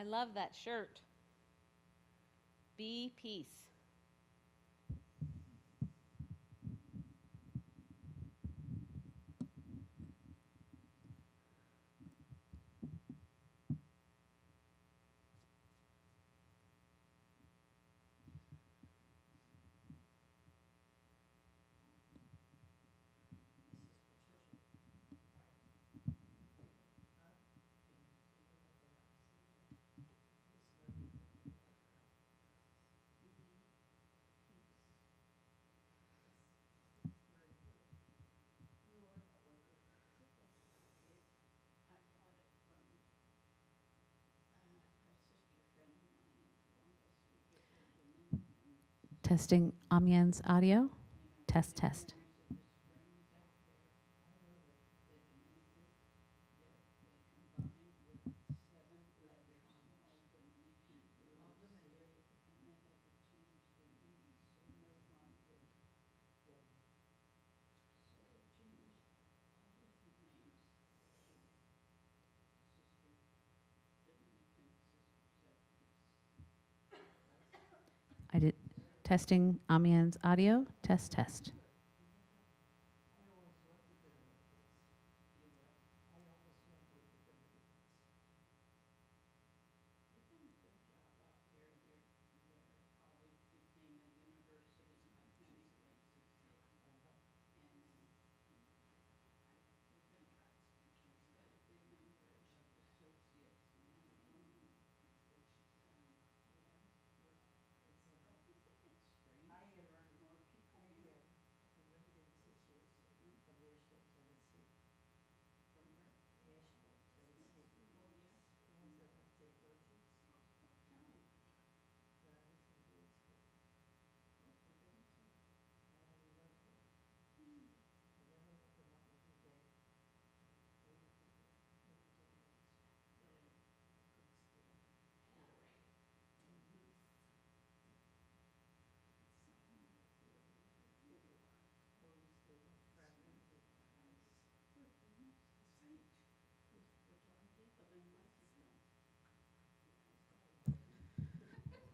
I love that shirt. Be peace. Testing Amien's audio. Test, test. I did testing Amien's audio. Test, test.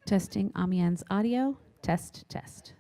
Testing Amien's audio. Test, test.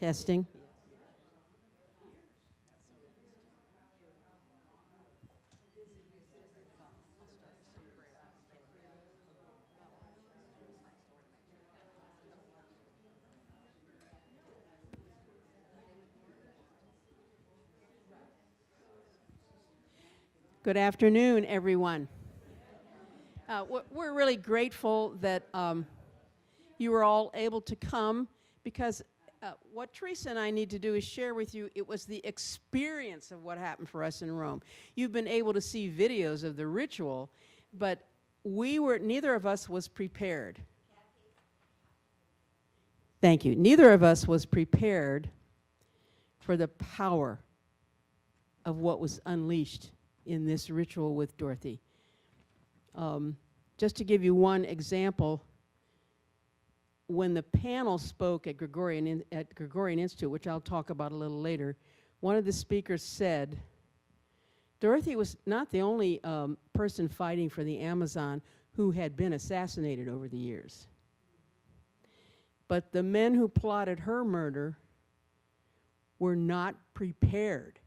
Testing. Good afternoon, everyone. We're really grateful that you were all able to come because what Teresa and I need to do is share with you, it was the experience of what happened for us in Rome. You've been able to see videos of the ritual, but neither of us was prepared. Thank you. Neither of us was prepared for the power of what was unleashed in this ritual with Dorothy. Just to give you one example, when the panel spoke at Gregorian Institute, which I'll talk about a little later, one of the speakers said, Dorothy was not the only person fighting for the Amazon who had been assassinated over the years. But the men who plotted her murder were not prepared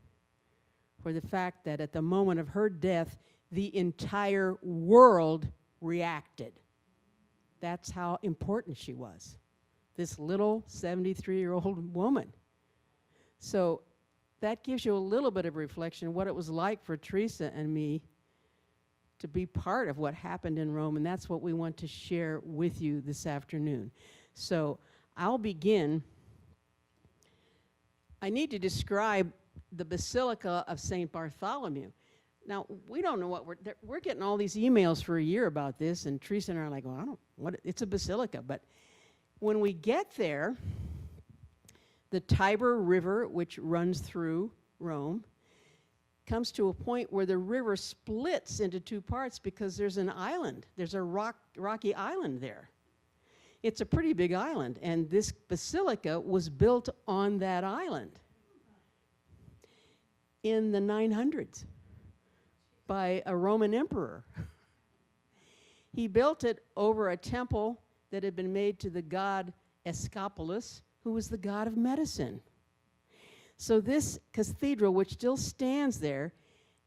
for the fact that at the moment of her death, the entire world reacted. That's how important she was, this little 73-year-old woman. So that gives you a little bit of reflection what it was like for Teresa and me to be part of what happened in Rome, and that's what we want to share with you this afternoon. So I'll begin. I need to describe the Basilica of St. Bartholomew. Now, we don't know what we're getting all these emails for a year about this, and Teresa and I are like, well, it's a basilica. But when we get there, the Tiber River, which runs through Rome, comes to a point where the river splits into two parts because there's an island. There's a rocky island there. It's a pretty big island, and this basilica was built on that island in the 900s by a Roman emperor. He built it over a temple that had been made to the god Escapulus, who was the god of medicine. So this cathedral, which still stands there,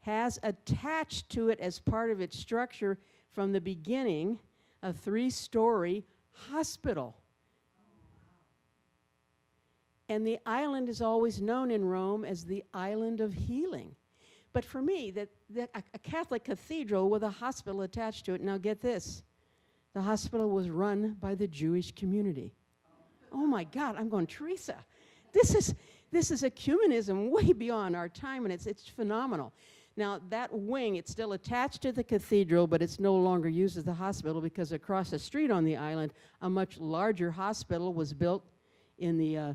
has attached to it as part of its structure from the beginning a 3-story hospital. And the island is always known in Rome as the Island of Healing. But for me, a Catholic cathedral with a hospital attached to it, now get this, the hospital was run by the Jewish community. Oh my God, I'm going, Teresa, this is ecumenism way beyond our time, and it's phenomenal. Now, that wing, it's still attached to the cathedral, but it's no longer used as the hospital because across the street on the island, a much larger hospital was built in the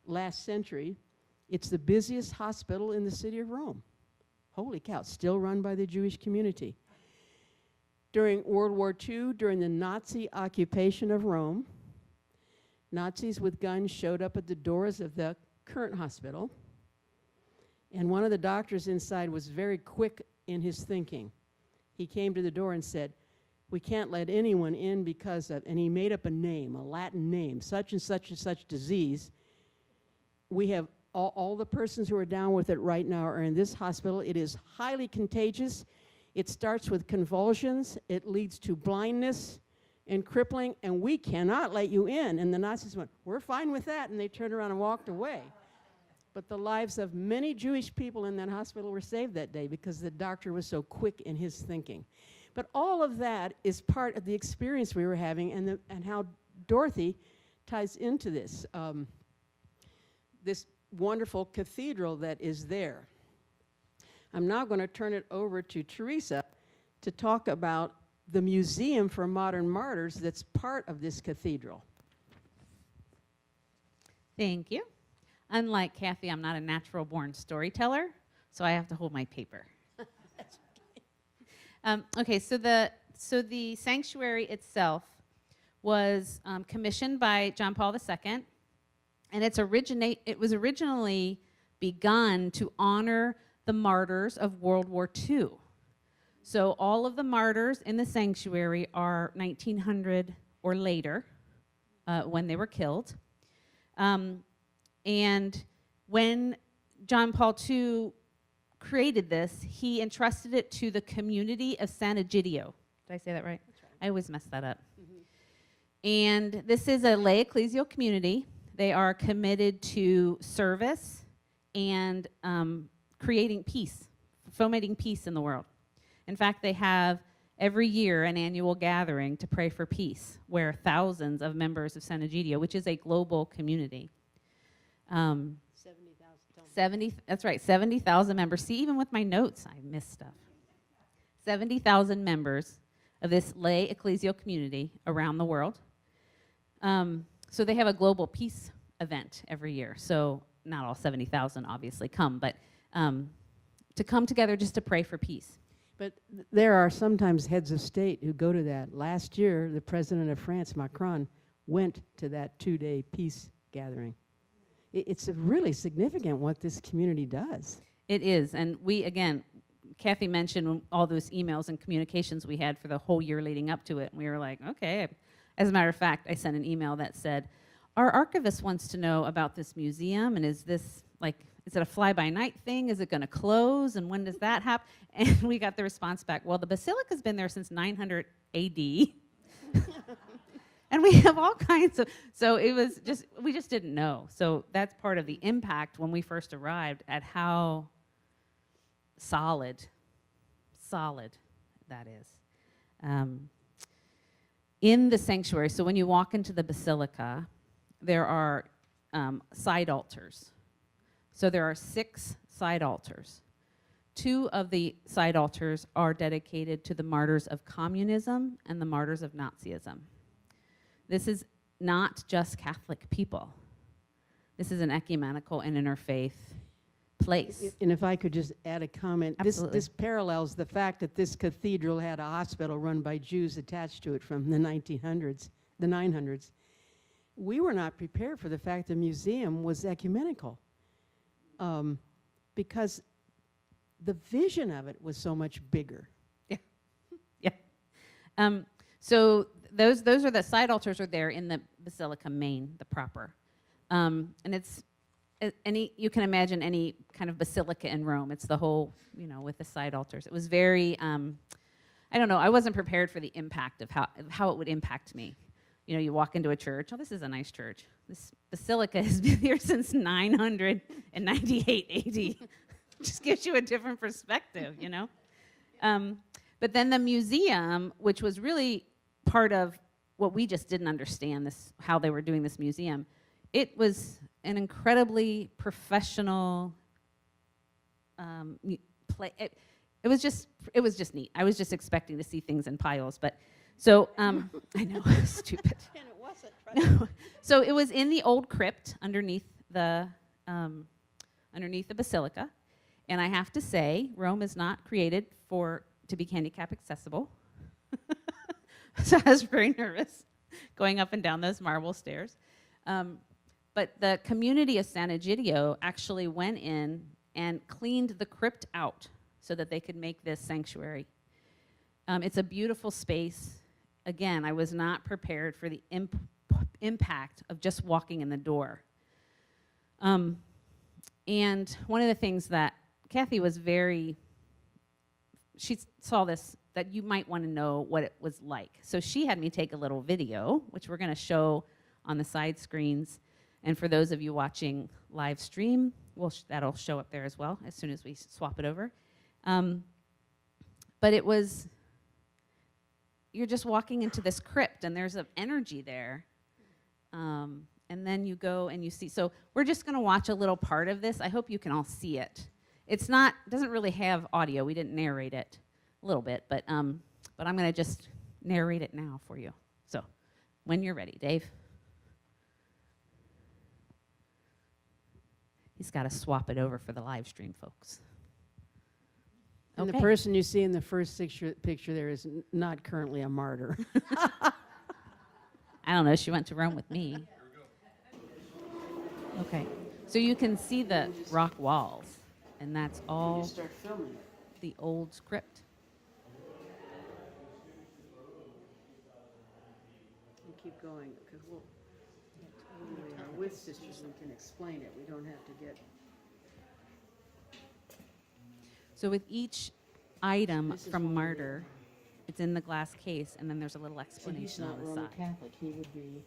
last century. It's the busiest hospital in the city of Rome. Holy cow, still run by the Jewish community. During World War II, during the Nazi occupation of Rome, Nazis with guns showed up at the doors of the current hospital, and one of the doctors inside was very quick in his thinking. He came to the door and said, we can't let anyone in because of, and he made up a name, a Latin name, such and such disease. We have all the persons who are down with it right now are in this hospital. It is highly contagious. It starts with convulsions. It leads to blindness and crippling, and we cannot let you in. And the Nazis went, we're fine with that, and they turned around and walked away. But the lives of many Jewish people in that hospital were saved that day because the doctor was so quick in his thinking. But all of that is part of the experience we were having, and how Dorothy ties into this, this wonderful cathedral that is there. I'm now going to turn it over to Teresa to talk about the Museum for Modern Martyrs that's part of this cathedral. Thank you. Unlike Kathy, I'm not a natural-born storyteller, so I have to hold my paper. Okay, so the sanctuary itself was commissioned by John Paul II, and it was originally begun to honor the martyrs of World War II. So all of the martyrs in the sanctuary are 1900 or later when they were killed. And when John Paul II created this, he entrusted it to the community of San Egidio. Did I say that right? That's right. I always mess that up. And this is a lay ecclesial community. They are committed to service and creating peace, fomenting peace in the world. In fact, they have every year an annual gathering to pray for peace, where thousands of members of San Egidio, which is a global community, 70,000 members. See, even with my notes, I missed stuff. 70,000 members of this lay ecclesial community around the world. So they have a global peace event every year. So not all 70,000 obviously come, but to come together just to pray for peace. But there are sometimes heads of state who go to that. Last year, the president of France, Macron, went to that 2-day peace gathering. It's really significant what this community does. It is, and we, again, Kathy mentioned all those emails and communications we had for the whole year leading up to it, and we were like, okay. As a matter of fact, I sent an email that said, our archivist wants to know about this museum, and is this, like, is it a fly-by-night thing? Is it going to close, and when does that happen? And we got the response back, well, the basilica's been there since 900 AD. And we have all kinds of, so it was just, we just didn't know. So that's part of the impact when we first arrived at how solid that is. In the sanctuary, so when you walk into the basilica, there are side altars. So there are 6 side altars. 2 of the side altars are dedicated to the martyrs of communism and the martyrs of Nazism. This is not just Catholic people. This is an ecumenical and interfaith place. And if I could just add a comment, this parallels the fact that this cathedral had a hospital run by Jews attached to it from the 1900s, the 900s. We were not prepared for the fact the museum was ecumenical, because the vision of it was so much bigger. Yeah. So those are the side altars are there in the basilica main, the proper. And it's you can imagine any kind of basilica in Rome. It's the whole, with the side altars. It was very, I don't know, I wasn't prepared for the impact of how it would impact me. You walk into a church, oh, this is a nice church. This basilica has been here since 998 AD. Just gives you a different perspective, But then the museum, which was really part of what we just didn't understand, how they were doing this museum, it was an incredibly professional play. It was just neat. I was just expecting to see things in piles, but so I know, stupid. And it wasn't. No. So it was in the old crypt underneath the basilica, and I have to say, Rome is not created to be handicap accessible. So I was very nervous going up and down those marble stairs. But the community of San Egidio actually went in and cleaned the crypt out so that they could make this sanctuary. It's a beautiful space. Again, I was not prepared for the impact of just walking in the door. And one of the things that Kathy was she saw this, that you might want to know what it was like. So she had me take a little video, which we're going to show on the side screens. And for those of you watching live stream, that'll show up there as well as soon as we swap it over. But you're just walking into this crypt, and there's an energy there. And then you go and you see. So we're just going to watch a little part of this. I hope you can all see it. It doesn't really have audio. We didn't narrate it a little bit, but I'm going to just narrate it now for you. So when you're ready, Dave. He's got to swap it over for the live stream, folks. And Okay. the person you see in the first picture there is not currently a martyr. I don't know. She went to Rome with me. Okay. So you can see the rock walls, and that's all Start filming. the old script. And keep going, because we'll with sisters, we can explain it. We don't have to get. So with each item This is from one of the- martyr, it's in the glass case, and then there's a little See, he's explanation not on the Roman side. Catholic. He would be.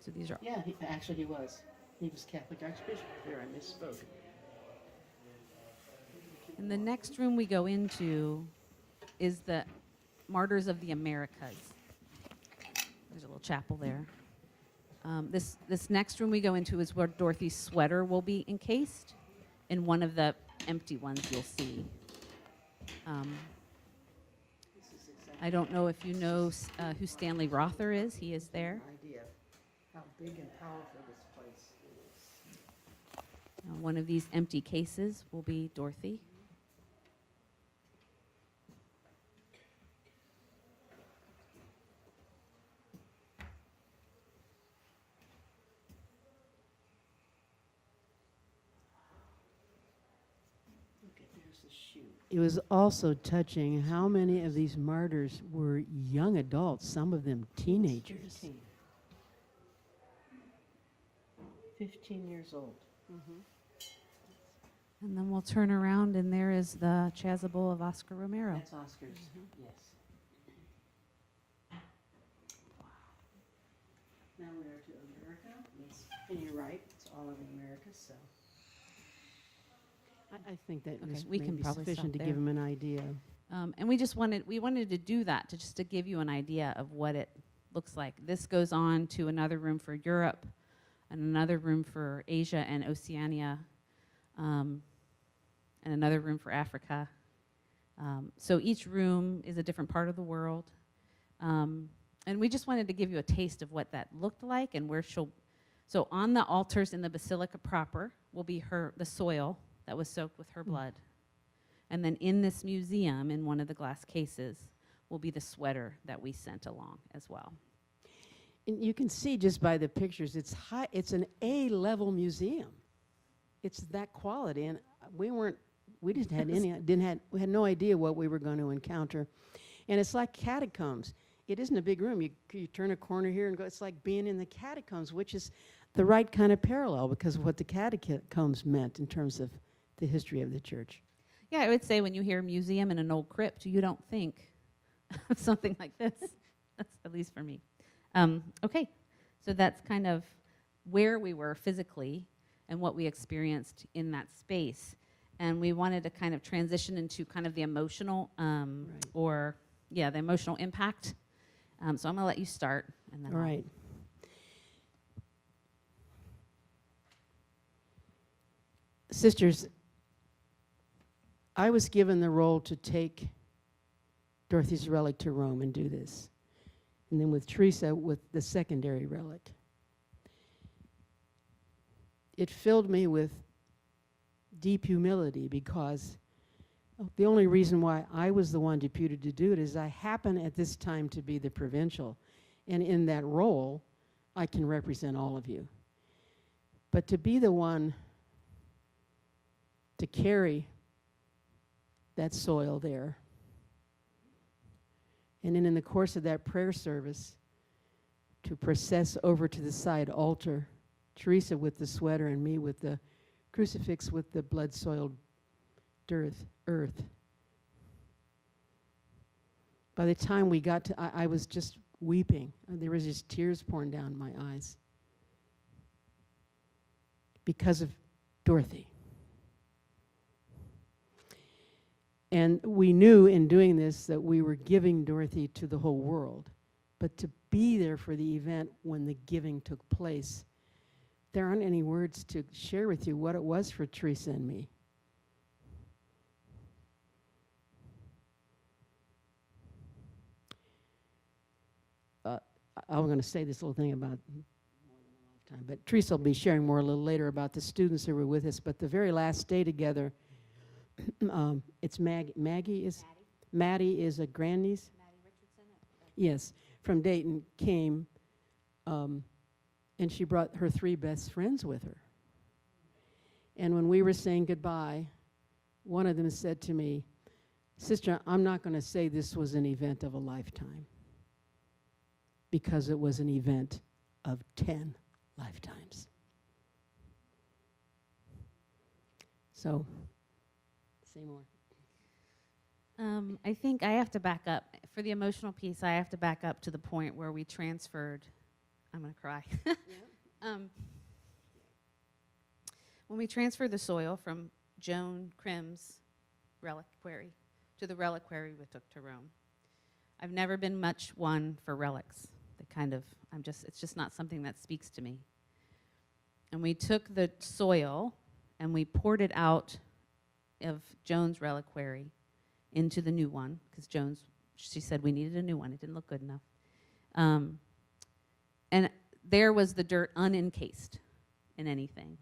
So these are Yeah, actually he was. He was Catholic Archbishop. There, I misspoke. And the next room we go into is the Martyrs of the Americas. There's a little chapel there. This next room we go into is where Dorothy's sweater will be encased in one of the empty ones you'll see. I don't know if you know who Stanley Rother is. He is there. Idea of how big and powerful this place is. One of these empty cases will be Dorothy. It was also touching how many of these martyrs were young adults, some of them teenagers. 15 years old. And then we'll turn around, and there is the chasuble of Oscar Romero. That's Oscar's, yes. Wow. Now we are to America. Yes. And you're right, it's all of America, so. I think that Okay, is we can maybe probably sufficient stop to give there. them an idea. And we wanted to do that just to give you an idea of what it looks like. This goes on to another room for Europe, and another room for Asia and Oceania, and another room for Africa. So each room is a different part of the world. And we just wanted to give you a taste of what that looked like and where she'll. So on the altars in the basilica proper will be the soil that was soaked with her blood. And then in this museum, in one of the glass cases, will be the sweater that we sent along as well. And you can see just by the pictures, it's high. It's an A-level museum. It's that quality, and we had no idea what we were going to encounter. And it's like catacombs. It isn't a big room. You turn a corner here and go. It's like being in the catacombs, which is the right kind of parallel because of what the catacombs meant in terms of the history of the church. Yeah, I would say when you hear museum in an old crypt, you don't think of something like this. That's at least for me. Okay, so that's kind of where we were physically and what we experienced in that space. And we wanted to kind of transition into kind of the emotional the emotional impact. So I'm going to let you start. And then All right. Sisters, I was given the role to take Dorothy's relic to Rome and do this. And then with Teresa, with the secondary relic. It filled me with deep humility because the only reason why I was the one deputed to do it is I happen at this time to be the provincial. And in that role, I can represent all of you. But to be the one to carry that soil there, and then in the course of that prayer service, to process over to the side altar, Teresa with the sweater and me with the crucifix with the blood-soiled earth. By the time we got to, I was just weeping. There was just tears pouring down my eyes because of Dorothy. And we knew in doing this that we were giving Dorothy to the whole world. But to be there for the event when the giving took place, there aren't any words to share with you what it was for Teresa and me. I'm going to say this little thing about more than a lifetime, but Teresa will be sharing more a little later about the students who were with us. But the very last day together, it's Maddie is a grandniece. Maddie Richardson. Yes, from Dayton came, and she brought her 3 best friends with her. And when we were saying goodbye, one of them said to me, "Sister, I'm not going to say this was an event of a lifetime, because it was an event of 10 lifetimes. So, say more. I think I have to back up. For the emotional piece, I have to back up to the point where we transferred. I'm going to cry. When we transferred the soil from Joan Crim's reliquary to the reliquary we took to Rome. I've never been much one for relics. It's just not something that speaks to me. And we took the soil and we poured it out of Joan's reliquary into the new one, because she said we needed a new one. It didn't look good enough. And there was the dirt unencased in anything.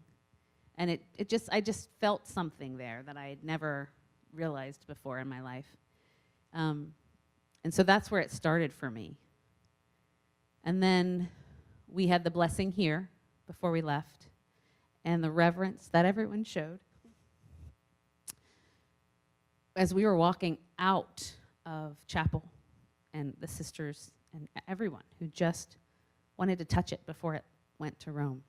And I just felt something there that I had never realized before in my life. And so that's where it started for me. And then we had the blessing here before we left, and the reverence that everyone showed. As we were walking out of chapel, and the sisters and everyone who just wanted to touch it before it went to Rome.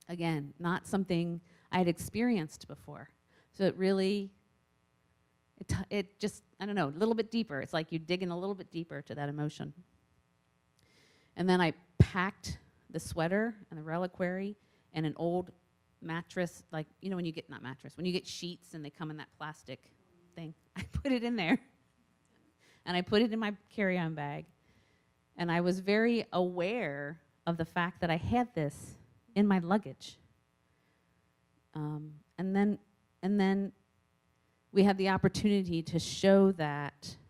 Again, not something I had experienced before. So it really, it just, I don't know, a little bit deeper. It's like you dig in a little bit deeper to that emotion. And then I packed the sweater and the reliquary and an old mattress, like, when you get, not mattress, when you get sheets and they come in that plastic thing, I put it in there. And I put it in my carry-on bag. And I was very aware of the fact that I had this in my luggage. And then we had the opportunity to show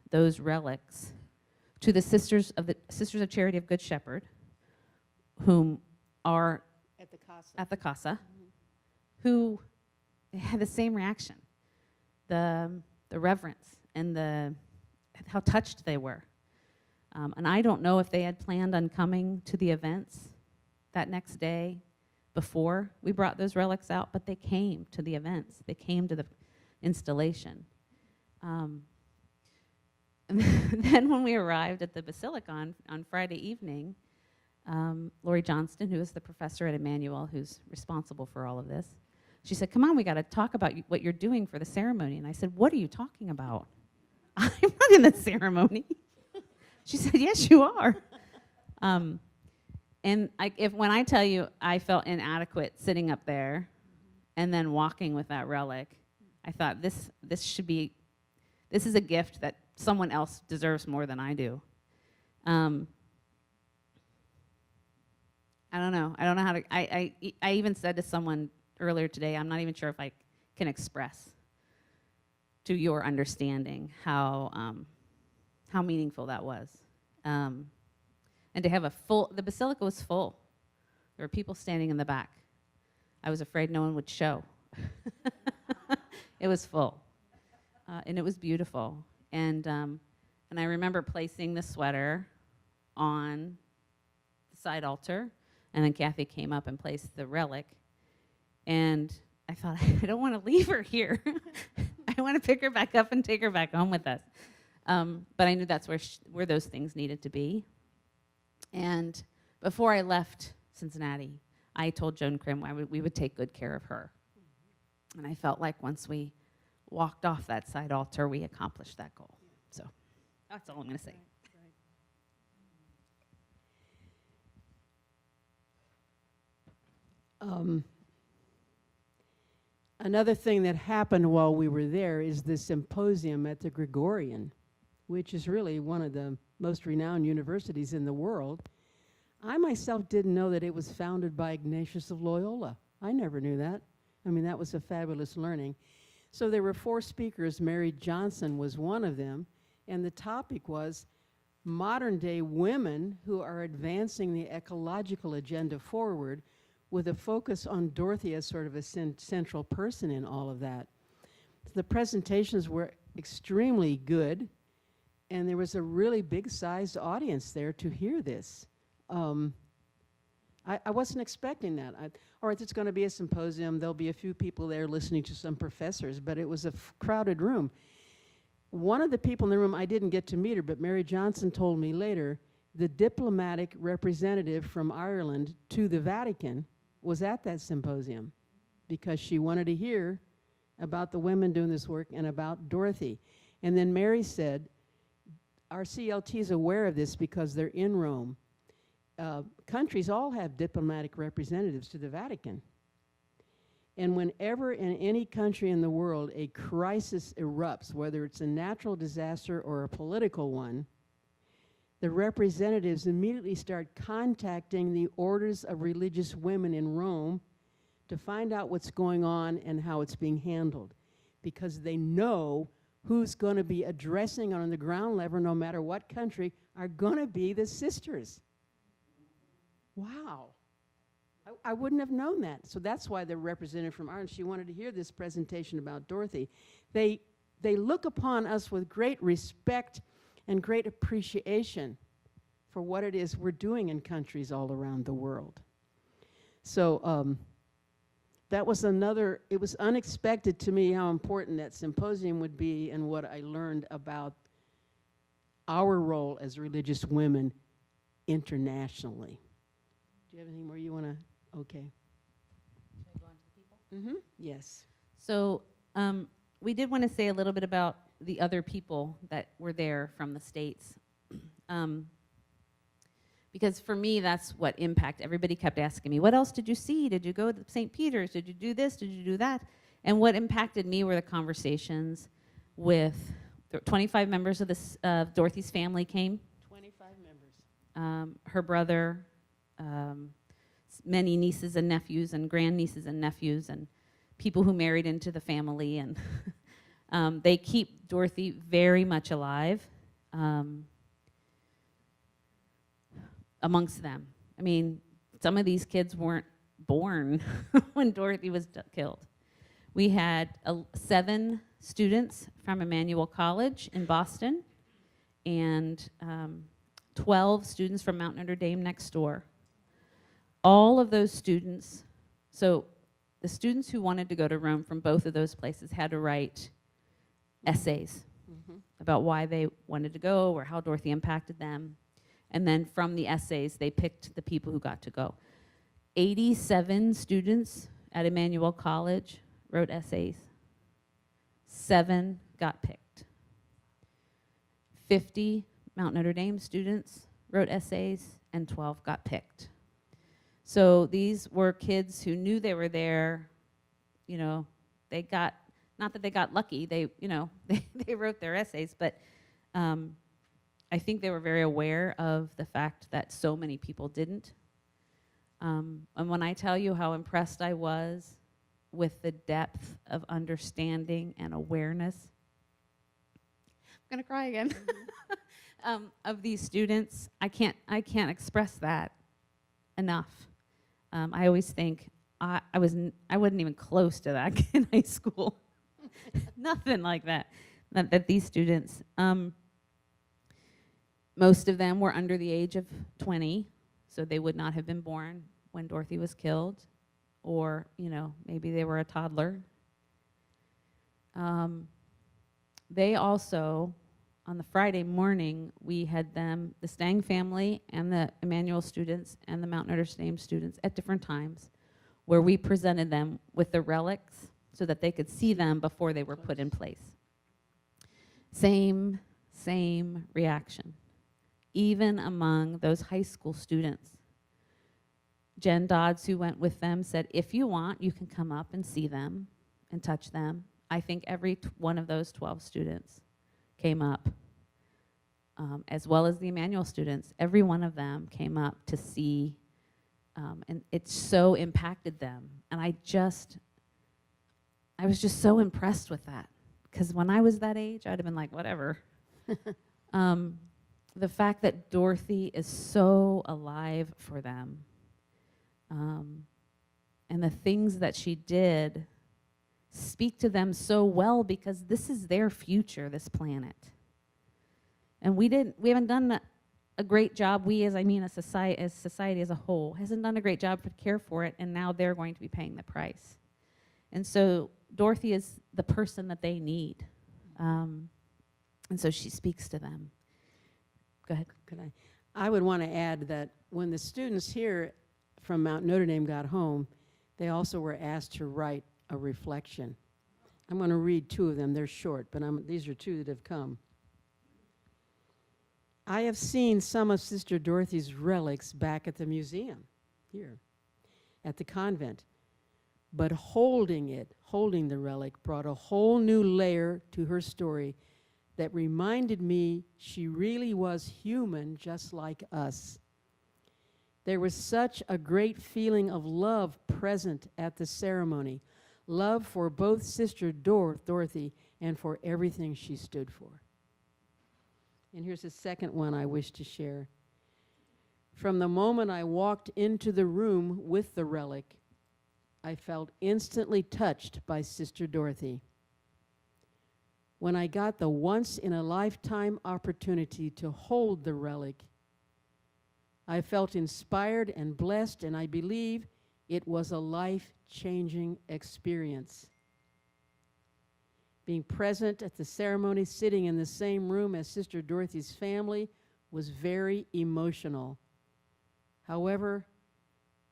those relics to the Sisters of Charity of Good Shepherd, whom are at the Casa, who had the same reaction, the reverence and how touched they were. And I don't know if they had planned on coming to the events that next day before we brought those relics out, but they came to the events. They came to the installation. And then when we arrived at the Basilica on Friday evening, Lori Johnston, who is the professor at Emmanuel, who's responsible for all of this, she said, "Come on, we got to talk about what you're doing for the ceremony." And I said, "What are you talking about? I'm not in the ceremony." She said, "Yes, you are." And when I tell you I felt inadequate sitting up there and then walking with that relic, I thought this is a gift that someone else deserves more than I do. I don't know how to, I even said to someone earlier today, I'm not even sure if I can express to your understanding how meaningful that was. And to have the Basilica was full. There were people standing in the back. I was afraid no one would show. It was full. And it was beautiful. And I remember placing the sweater on the side altar, and then Kathy came up and placed the relic. And I thought, I don't want to leave her here. I want to pick her back up and take her back home with us. But I knew that's where those things needed to be. And before I left Cincinnati, I told Joan Crim we would take good care of her. And I felt like once we walked off that side altar, we accomplished that goal. So that's all I'm going to say. Another thing that happened while we were there is the symposium at the Gregorian, which is really one of the most renowned universities in the world. I myself didn't know that it was founded by Ignatius of Loyola. I never knew that. I mean, that was a fabulous learning. So there were 4 speakers. Mary Johnson was one of them, and the topic was modern-day women who are advancing the ecological agenda forward, with a focus on Dorothy as sort of a central person in all of that. The presentations were extremely good, and there was a really big-sized audience there to hear this. I wasn't expecting that. All right, it's going to be a symposium. There'll be a few people there listening to some professors, but it was a crowded room. One of the people in the room, I didn't get to meet her, but Mary Johnson told me later, the diplomatic representative from Ireland to the Vatican was at that symposium because she wanted to hear about the women doing this work and about Dorothy. And then Mary said, our CLT is aware of this because they're in Rome. Countries all have diplomatic representatives to the Vatican. And whenever in any country in the world a crisis erupts, whether it's a natural disaster or a political one, the representatives immediately start contacting the orders of religious women in Rome to find out what's going on and how it's being handled, because they know who's going to be addressing on the ground level, no matter what country, are going to be the sisters. Wow. I wouldn't have known that. So that's why the representative from Ireland, she wanted to hear this presentation about Dorothy. They look upon us with great respect and great appreciation for what it is we're doing in countries all around the world. So that was another, it was unexpected to me how important that symposium would be and what I learned about our role as religious women internationally. Do you have anything more you want to? Okay. Should I go on to the people? Mm-hmm. Yes. So we did want to say a little bit about the other people that were there from the States. Because for me, that's what impacted. Everybody kept asking me, what else did you see? Did you go to St. Peter's? Did you do this? Did you do that? And what impacted me were the conversations with 25 members of this, Dorothy's family came. 25 members. Her brother, many nieces and nephews and grandnieces and nephews and people who married into the family. And they keep Dorothy very much alive. Amongst them. I mean, some of these kids weren't born when Dorothy was killed. We had 7 students from Emmanuel College in Boston and 12 students from Mount Notre Dame next door. All of those students, so the students who wanted to go to Rome from both of those places had to write essays about why they wanted to go or how Dorothy impacted them. And then from the essays, they picked the people who got to go. 87 students at Emmanuel College wrote essays. 7 got picked. 50 Mount Notre Dame students wrote essays, and 12 got picked. So these were kids who knew they were there. You know, they got, not that they got lucky, they, you know, they wrote their essays, but I think they were very aware of the fact that so many people didn't. And when I tell you how impressed I was with the depth of understanding and awareness, I'm gonna cry again, of these students, I can't express that enough. I always think I wasn't even close to that in high school. Nothing like that. That these students. Most of them were under the age of 20, so they would not have been born when Dorothy was killed, or, you know, maybe they were a toddler. They also, on the Friday morning, we had them, the Stang family and the Emmanuel students and the Mount Notre Dame students at different times, where we presented them with the relics so that they could see them before they were put in place. Same reaction. Even among those high school students. Jen Dodds, who went with them, said, if you want, you can come up and see them and touch them. I think every one of those 12 students came up, as well as the Emmanuel students. Every one of them came up to see, and it so impacted them. And I was just so impressed with that. Because when I was that age, I'd have been like, whatever. The fact that Dorothy is so alive for them, and the things that she did speak to them so well, because this is their future, this planet. And we haven't done a great job, a society as a whole, hasn't done a great job to care for it, and now they're going to be paying the price. And so Dorothy is the person that they need. And so she speaks to them. Go ahead. Could I would want to add that when the students here from Mount Notre Dame got home, they also were asked to write a reflection. I'm going to read two of them. They're short, but these are two that have come. I have seen some of Sister Dorothy's relics back at the museum here at the convent, but holding the relic, brought a whole new layer to her story that reminded me she really was human just like us. There was such a great feeling of love present at the ceremony, love for both Sister Dorothy and for everything she stood for. And here's the second one I wish to share. From the moment I walked into the room with the relic, I felt instantly touched by Sister Dorothy. When I got the once-in-a-lifetime opportunity to hold the relic, I felt inspired and blessed, and I believe it was a life-changing experience. Being present at the ceremony, sitting in the same room as Sister Dorothy's family, was very emotional. However,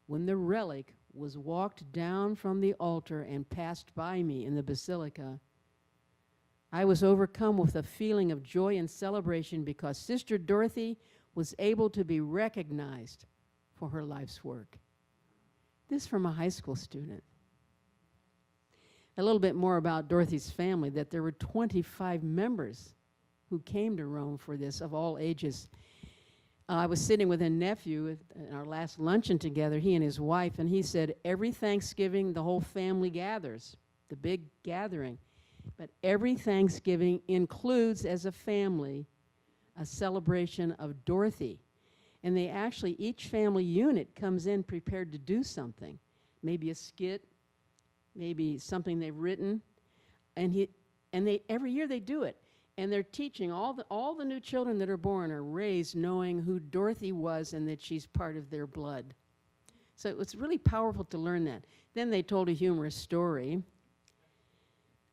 when the relic was walked down from the altar and passed by me in the basilica, I was overcome with a feeling of joy and celebration because Sister Dorothy was able to be recognized for her life's work. This from a high school student. A little bit more about Dorothy's family, that there were 25 members who came to Rome for this, of all ages. I was sitting with a nephew at our last luncheon together, he and his wife, and he said every Thanksgiving the whole family gathers, the big gathering. But every Thanksgiving includes, as a family, a celebration of Dorothy. And they actually, each family unit comes in prepared to do something. Maybe a skit, maybe something they've written. And every year they do it. And they're teaching, all the new children that are born are raised knowing who Dorothy was and that she's part of their blood. So it was really powerful to learn that. Then they told a humorous story.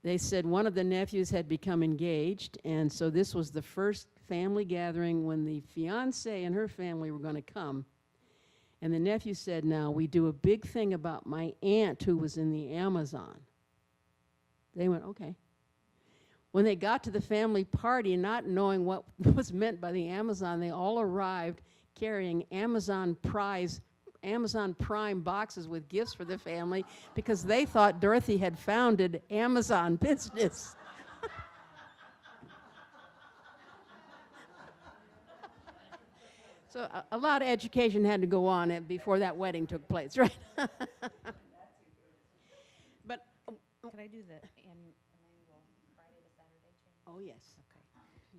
They said one of the nephews had become engaged, and so this was the first family gathering when the fiancée and her family were going to come. And the nephew said, now, we do a big thing about my aunt who was in the Amazon. They went, okay. When they got to the family party, not knowing what was meant by the Amazon, they all arrived carrying Amazon Prime boxes with gifts for the family because they thought Dorothy had founded Amazon business. So a lot of education had to go on before that wedding took place, right? But Could I do the Emmanuel Friday to Saturday change? oh yes. Okay.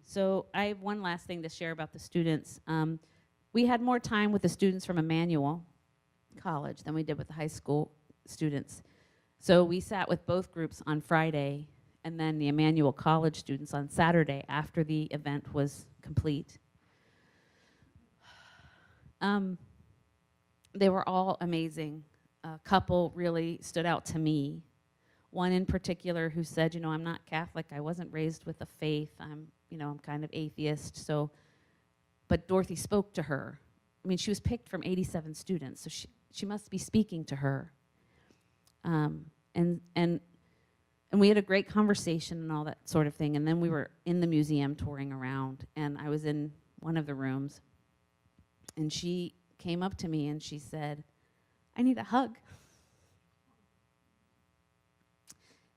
So I have one last thing to share about the students. We had more time with the students from Emmanuel College than we did with the high school students. So we sat with both groups on Friday and then the Emmanuel College students on Saturday after the event was complete. They were all amazing. A couple really stood out to me. One in particular who said, you know, I'm not Catholic. I wasn't raised with a faith. I'm kind of atheist. So, but Dorothy spoke to her. I mean, she was picked from 87 students, so she must be speaking to her. And we had a great conversation and all that sort of thing. And then we were in the museum touring around, and I was in one of the rooms, and she came up to me and she said, I need a hug.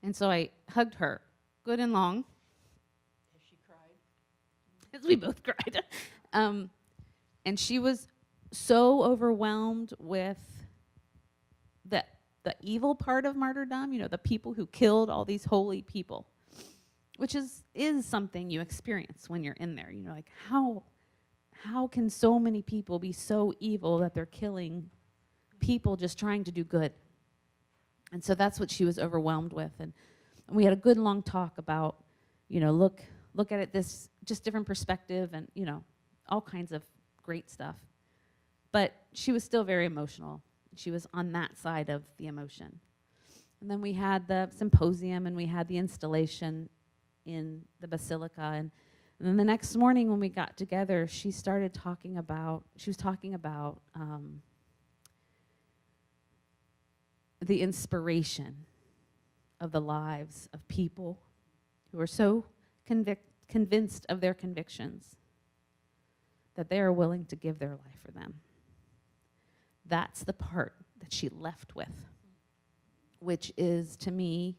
And so I hugged her, good and long. Has she cried? As we both cried. And she was so overwhelmed with the evil part of martyrdom, the people who killed all these holy people, which is something you experience when you're in there. Like how can so many people be so evil that they're killing people just trying to do good? And so that's what she was overwhelmed with. And we had a good long talk about, look at it this just different perspective and, all kinds of great stuff. But she was still very emotional. She was on that side of the emotion. And then we had the symposium and we had the installation in the basilica. And And then the next morning when we got together, she was talking about the inspiration of the lives of people who are so convinced of their convictions that they are willing to give their life for them. That's the part that she left with, which is, to me,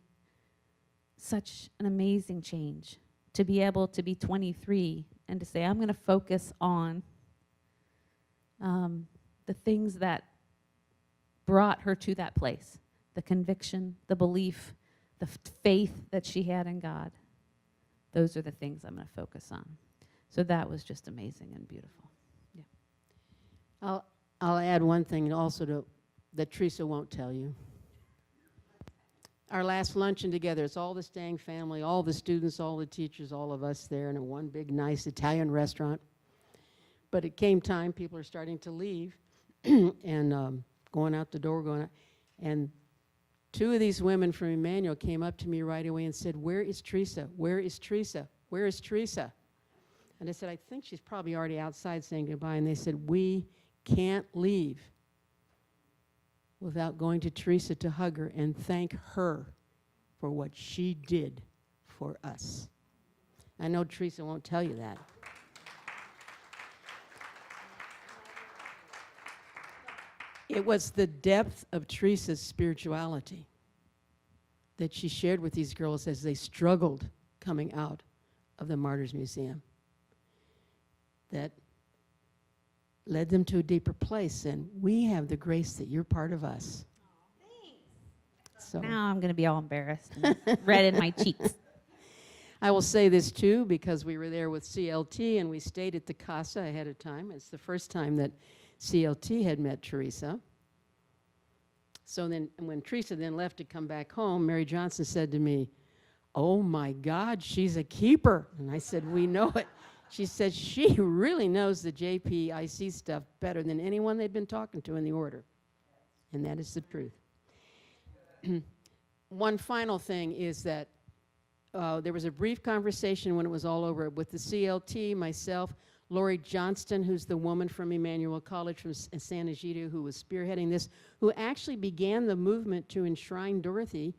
such an amazing change. To be able to be 23 and to say, I'm going to focus on the things that brought her to that place, the conviction, the belief, the faith that she had in God. Those are the things I'm going to focus on. So that was just amazing and beautiful. Yeah. I'll add one thing also that Teresa won't tell you. Our last luncheon together, it's all the Stang family, all the students, all the teachers, all of us there in a one big nice Italian restaurant. But it came time, people are starting to leave and going out the door, and two of these women from Emmanuel came up to me right away and said, "Where is Teresa? Where is Teresa? Where is Teresa?" And I said, "I think she's probably already outside saying goodbye." And they said, "We can't leave without going to Teresa to hug her and thank her for what she did for us." I know Teresa won't tell you that. It was the depth of Teresa's spirituality that she shared with these girls as they struggled coming out of the Martyrs Museum that led them to a deeper place. And we have the grace that you're part of us. So Now I'm going to be all embarrassed and red in my cheeks. I will say this too, because we were there with CLT and we stayed at the Casa ahead of time. It's the first time that CLT had met Teresa. So then when Teresa then left to come back home, Mary Johnson said to me, "Oh my God, she's a keeper." And I said, "We know it." She said she really knows the JPIC stuff better than anyone they'd been talking to in the order. And that is the truth. One final thing is that there was a brief conversation when it was all over with the CLT, myself, Lori Johnston, who's the woman from Emmanuel College from San Egidio who was spearheading this, who actually began the movement to enshrine Dorothy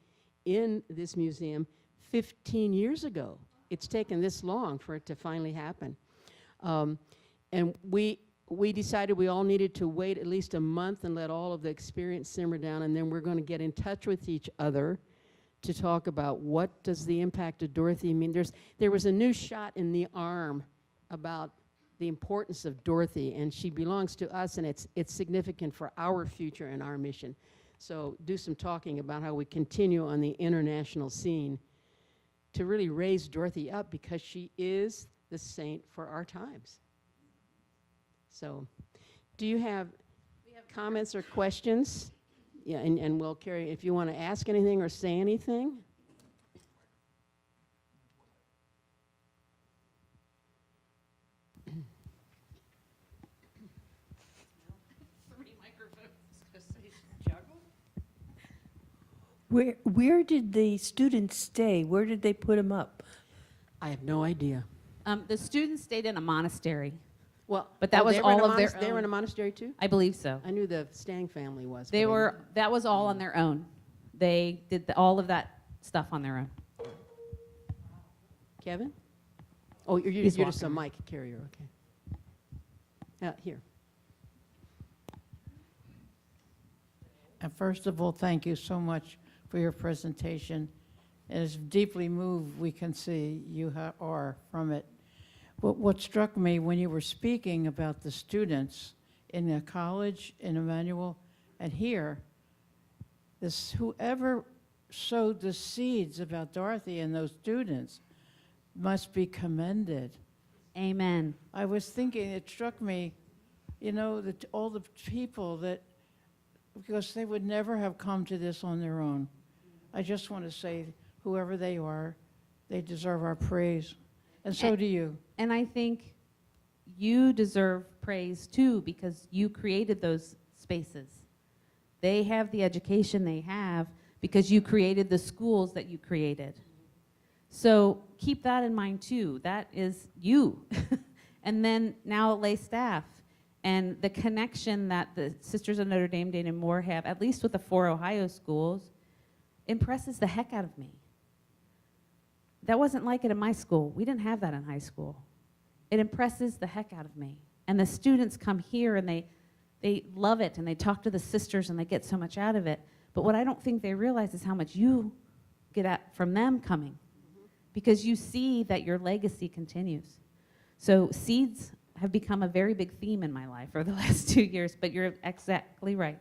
in this museum 15 years ago. It's taken this long for it to finally happen. And we decided we all needed to wait at least a month and let all of the experience simmer down, and then we're going to get in touch with each other to talk about what does the impact of Dorothy mean. There was a new shot in the arm about the importance of Dorothy, and she belongs to us, and it's significant for our future and our mission. So do some talking about how we continue on the international scene to really raise Dorothy up, because she is the saint for our times. So do you have comments or questions? Yeah, and we'll carry, if you want to ask anything or say anything. Where did the students stay? Where did they put them up? I have no idea. The students stayed in a monastery. Well, But that was all of their They were in a own. monastery too? I believe so. I knew the Stang family was. They but I were, that was all on their own. They did all of that stuff on their own. Kevin? Oh, you're He's just a walking. mic carrier, okay. Here. And first of all, thank you so much for your presentation. As deeply moved we can see you are from it. But what struck me when you were speaking about the students in the college, in Emmanuel, and here, whoever sowed the seeds about Dorothy and those students must be commended. Amen. I was thinking, it struck me, you know, that all the people that, because they would never have come to this on their own. I just want to say, whoever they are, they deserve our praise. And so do you. And I think you deserve praise too, because you created those spaces. They have the education they have because you created the schools that you created. So keep that in mind too. That is you. And then now lay staff and the connection that the Sisters of Notre Dame, Dane and Moore have, at least with the 4 Ohio schools, impresses the heck out of me. That wasn't like it in my school. We didn't have that in high school. It impresses the heck out of me. And the students come here and they love it and they talk to the sisters and they get so much out of it. But what I don't think they realize is how much you get at from them coming, because you see that your legacy continues. So seeds have become a very big theme in my life over the last 2 years, but you're exactly right.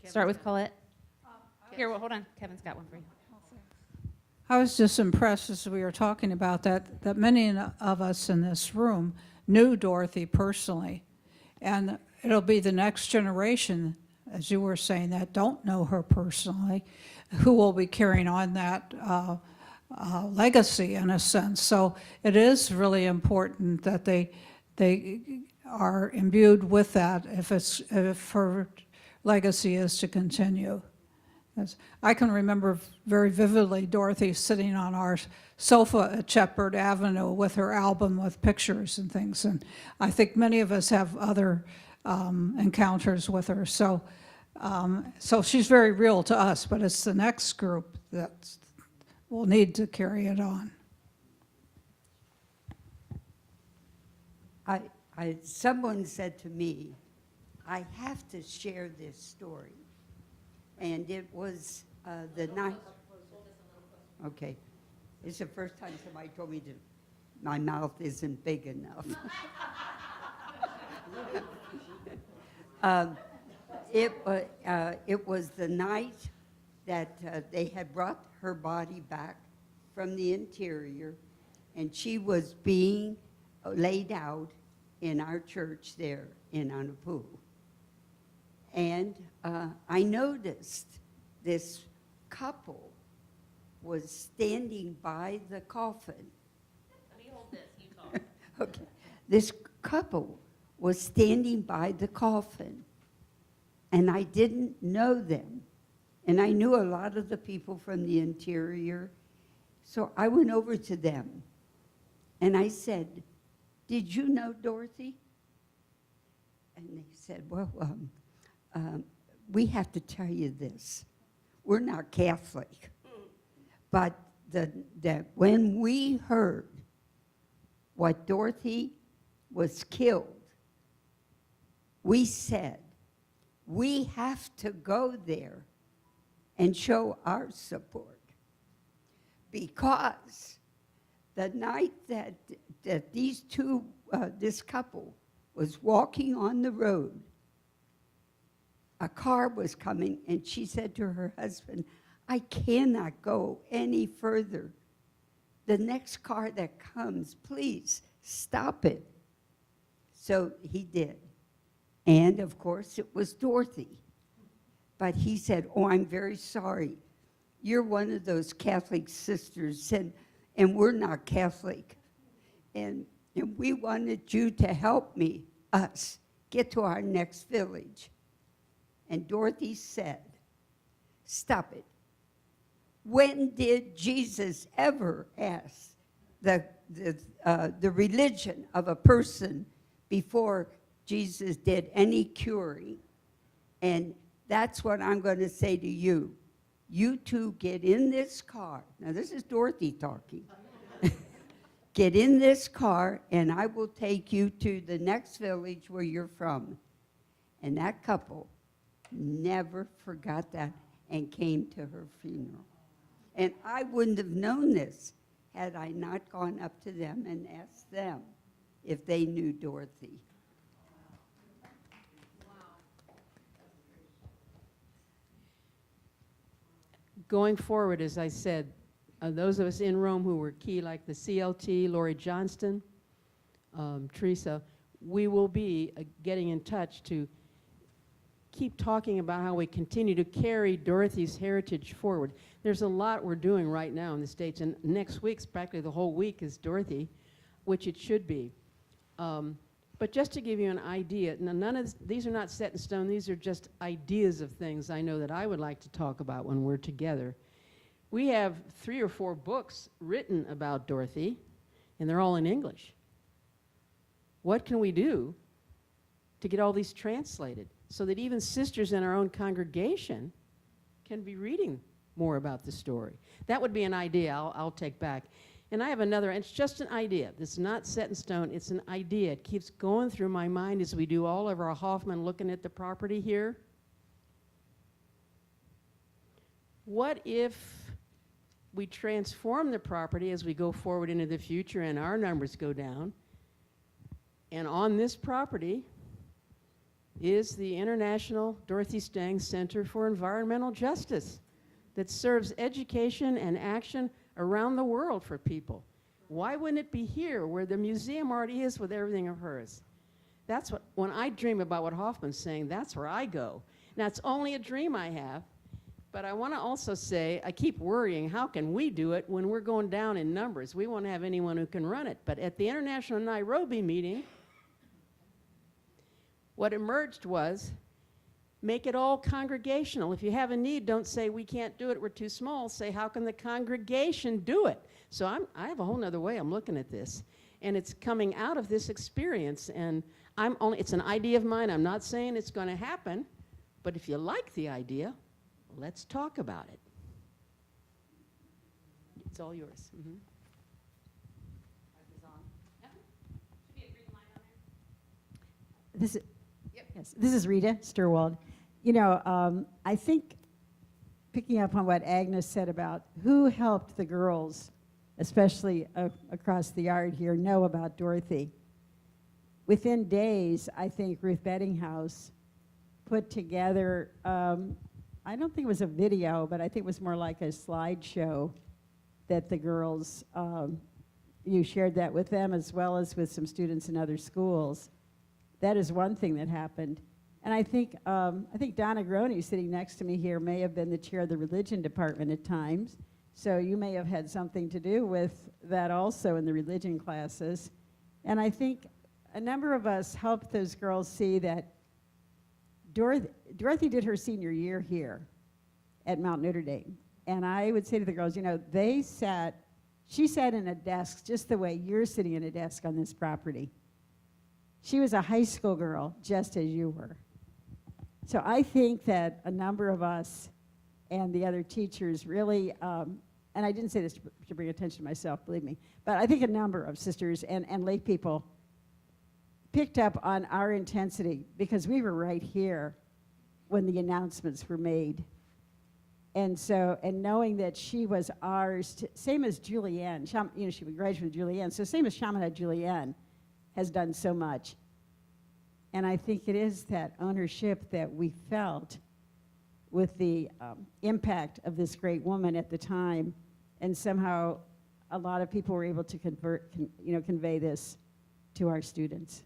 Start with Colette. Here, well, hold on. Kevin's got one for you. I was just impressed as we were talking about that many of us in this room knew Dorothy personally. And it'll be the next generation, as you were saying, that don't know her personally, who will be carrying on that legacy in a sense. So it is really important that they are imbued with that if her legacy is to continue. I can remember very vividly Dorothy sitting on our sofa at Shepherd Avenue with her album with pictures and things, and I think many of us have other encounters with her. So she's very real to us, but it's the next group that will need to carry it on. Someone said to me, I have to share this story. And it was the night. Okay. It's the first time somebody told me my mouth isn't big enough. It was the night that they had brought her body back from the interior, and she was being laid out in our church there in Anapu. And I noticed this couple was standing by the coffin. Let me hold this. You talk. Okay. This couple was standing by the coffin, and I didn't know them. And I knew a lot of the people from the interior. So I went over to them, and I said, did you know Dorothy? And they said, well, we have to tell you this. We're not Catholic. But when we heard what Dorothy was killed, we said, we have to go there and show our support. Because the night that this couple was walking on the road, a car was coming, and she said to her husband, I cannot go any further. The next car that comes, please stop it. So he did. And of course, it was Dorothy. But he said, oh, I'm very sorry. You're one of those Catholic sisters, and we're not Catholic. And we wanted you to help us, get to our next village. And Dorothy said, stop it. When did Jesus ever ask the religion of a person before Jesus did any curing? And that's what I'm going to say to you. You two get in this car. Now, this is Dorothy talking. Get in this car, and I will take you to the next village where you're from. And that couple never forgot that and came to her funeral. And I wouldn't have known this had I not gone up to them and asked them if they knew Dorothy. Going forward, as I said, those of us in Rome who were key, like the CLT, Lori Johnston, Teresa, we will be getting in touch to keep talking about how we continue to carry Dorothy's heritage forward. There's a lot we're doing right now in the States, and next week's practically the whole week is Dorothy, which it should be. But just to give you an idea, now none of these are not set in stone, these are just ideas of things I know that I would like to talk about when we're together. We have 3 or 4 books written about Dorothy, and they're all in English. What can we do to get all these translated so that even sisters in our own congregation can be reading more about the story? That would be an idea I'll take back. And I have another, and it's just an idea. It's not set in stone, it's an idea. It keeps going through my mind as we do all of our Hoffman looking at the property here. What if we transform the property as we go forward into the future and our numbers go down, and on this property is the International Dorothy Stang Center for Environmental Justice that serves education and action around the world for people. Why wouldn't it be here where the museum already is with everything of hers? That's what, when I dream about what Hoffman's saying, that's where I go. Now, it's only a dream I have, but I want to also say, I keep worrying, how can we do it when we're going down in numbers? We won't have anyone who can run it. But at the International Nairobi meeting, what emerged was, make it all congregational. If you have a need, don't say, we can't do it, we're too small. Say, how can the congregation do it? So I have a whole nother way I'm looking at this. And it's coming out of this experience. And it's an idea of mine. I'm not saying it's going to happen. But if you like the idea, let's talk about it. It's all yours. Mm-hmm. This is Rita Sturwald. You know, I think picking up on what Agnes said about who helped the girls, especially across the yard here, know about Dorothy. Within days, I think Ruth Bettinghouse put together, I don't think it was a video, but I think it was more like a slideshow that the girls, you shared that with them as well as with some students in other schools. That is one thing that happened. And I think Donna Groney, sitting next to me here, may have been the chair of the religion department at times. So you may have had something to do with that also in the religion classes. And I think a number of us helped those girls see that Dorothy did her senior year here at Mount Notre Dame. And I would say to the girls, you know, she sat in a desk just the way you're sitting in a desk on this property. She was a high school girl, just as you were. So I think that a number of us and the other teachers really, and I didn't say this to bring attention to myself, believe me, but I think a number of sisters and lay people picked up on our intensity because we were right here when the announcements were made. And so, and knowing that she was ours, same as Julianne, you know, she graduated with Julianne, so same as Chaminade Julianne has done so much. And I think it is that ownership that we felt with the impact of this great woman at the time, and somehow a lot of people were able to convey this to our students.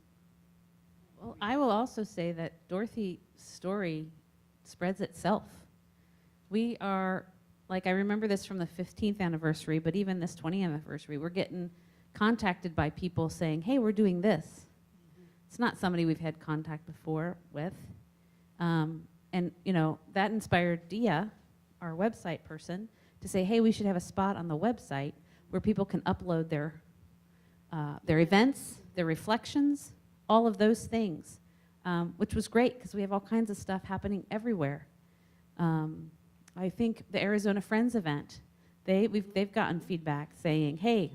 Well, I will also say that Dorothy's story spreads itself. We are, like, I remember this from the 15th anniversary, but even this 20th anniversary, we're getting contacted by people saying, hey, we're doing this. Mm-hmm. It's not somebody we've had contact before with. And, you know, that inspired Dia, our website person, to say, hey, we should have a spot on the website where people can upload their events, their reflections, all of those things, which was great because we have all kinds of stuff happening everywhere. I think the Arizona Friends event, they've gotten feedback saying, hey,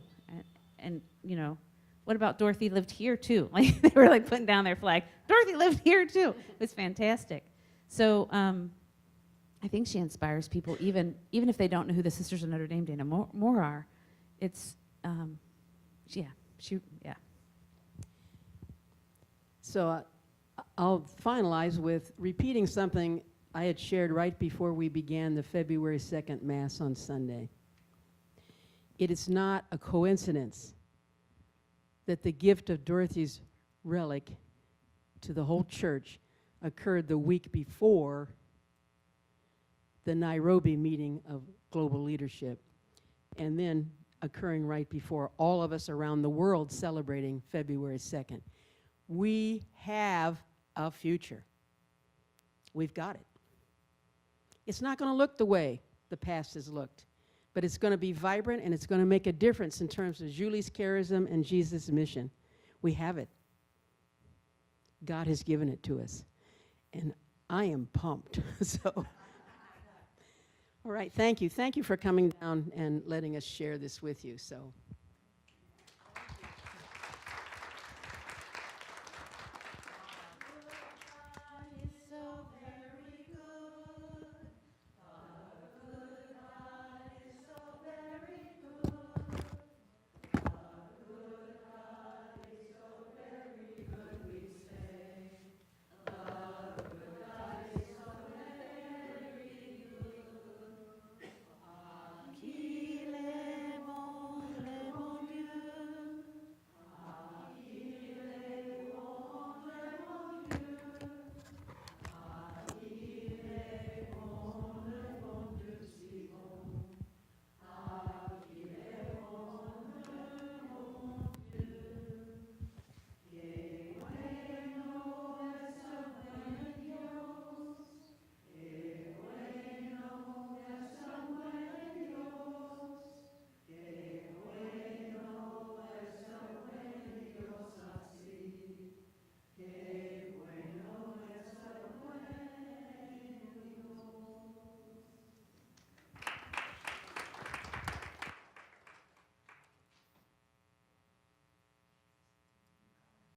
and you know, what about Dorothy lived here too? Like they were like putting down their flag. Dorothy lived here too. It was fantastic. So I think she inspires people even if they don't know who the Sisters of Notre Dame Dana Moore are. It's yeah. So I'll finalize with repeating something I had shared right before we began the February 2nd Mass on Sunday. It is not a coincidence that the gift of Dorothy's relic to the whole church occurred the week before the Nairobi meeting of global leadership, and then occurring right before all of us around the world celebrating February 2nd. We have a future. We've got it. It's not going to look the way the past has looked, but it's going to be vibrant and it's going to make a difference in terms of Julie's charism and Jesus' mission. We have it. God has given it to us. And I am pumped. So, all right, thank you. Thank you for coming down and letting us share this with you. So.